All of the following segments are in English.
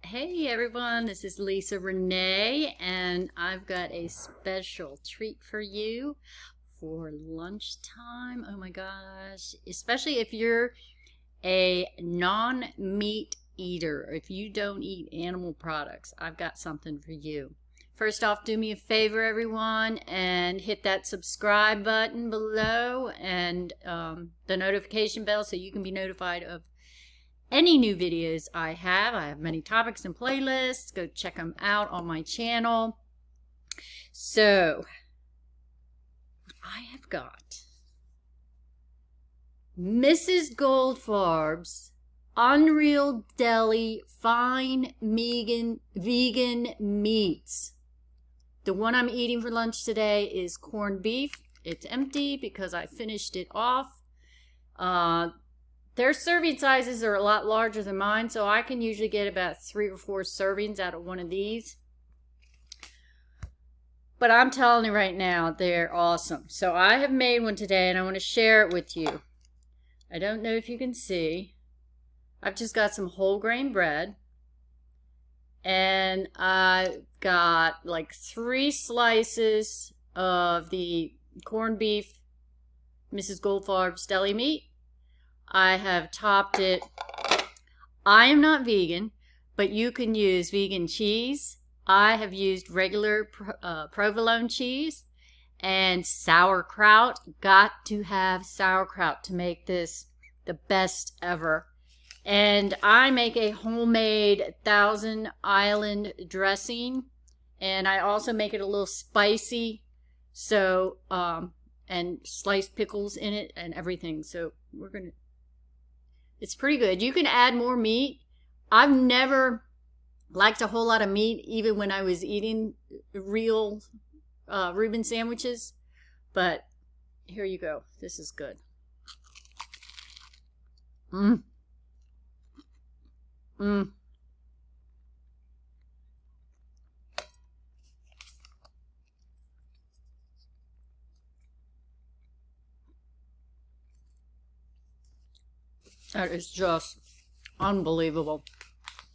Hey everyone, this is Lisa Renee, and I've got a special treat for you for lunchtime. Oh my gosh, especially if you're a non-meat eater, or if you don't eat animal products, I've got something for you. First off, do me a favor, everyone, and hit that subscribe button below and the notification bell so you can be notified of any new videos I have. I have many topics and playlists. Go check them out on my channel. So, I have got Mrs. Goldfarbs Unreal Deli Fine Vegan Meats. The one I'm eating for lunch today is corned beef. It's empty because I finished it off. Their serving sizes are a lot larger than mine, so I can usually get about 3 or 4 servings out of one of these. But I'm telling you right now, they're awesome. So I have made one today, and I want to share it with you. I don't know if you can see. I've just got some whole grain bread. And I got like 3 slices of the corned beef Mrs. Goldfarbs Deli meat. I have topped it. I am not vegan, but you can use vegan cheese. I have used regular provolone cheese and sauerkraut. Got to have sauerkraut to make this the best ever. And I make a homemade Thousand Island dressing, and I also make it a little spicy. So, and sliced pickles in it and everything. So we're gonna. It's pretty good. You can add more meat. I've never liked a whole lot of meat, even when I was eating real Reuben sandwiches. But here you go. This is good. Mmm. Mmm. That is just unbelievable.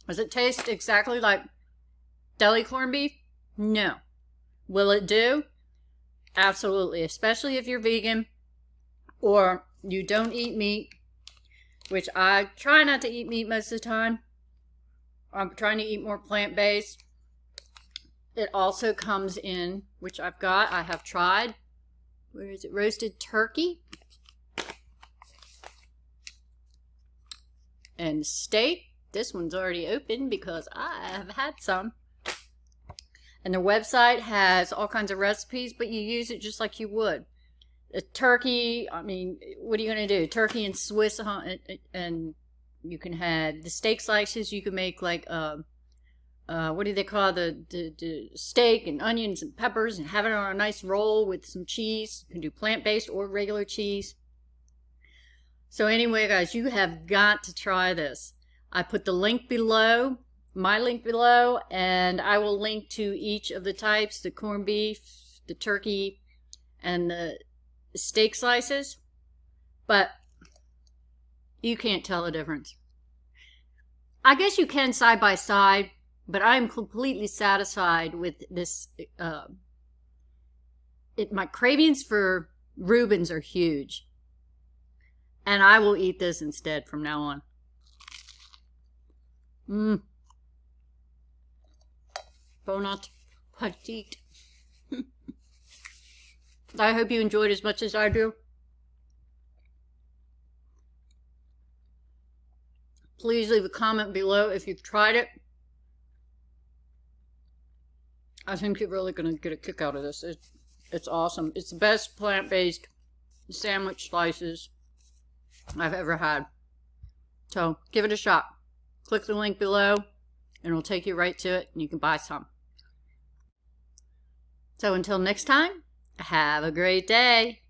Does it taste exactly like deli corned beef? No. Will it do? Absolutely. Especially if you're vegan or you don't eat meat, which I try not to eat meat most of the time. I'm trying to eat more plant-based. It also comes in, which I have tried. Where is it? Roasted turkey. And steak. This one's already open because I have had some. And their website has all kinds of recipes, but you use it just like you would. A turkey, I mean, what are you going to do? Turkey and Swiss, and you can have the steak slices. You can make like, what do they call the steak and onions and peppers and have it on a nice roll with some cheese. You can do plant-based or regular cheese. So anyway, guys, you have got to try this. I put the link below, my link below, and I will link to each of the types, the corned beef, the turkey, and the steak slices. But you can't tell the difference. I guess you can side by side, but I'm completely satisfied with this. My cravings for Reubens are huge. And I will eat this instead from now on. Mmm. Bon appetit. I hope you enjoyed as much as I do. Please leave a comment below if you've tried it. I think you're really going to get a kick out of this. It's awesome. It's the best plant-based sandwich slices I've ever had. So give it a shot. Click the link below and it'll take you right to it and you can buy some. So until next time, have a great day.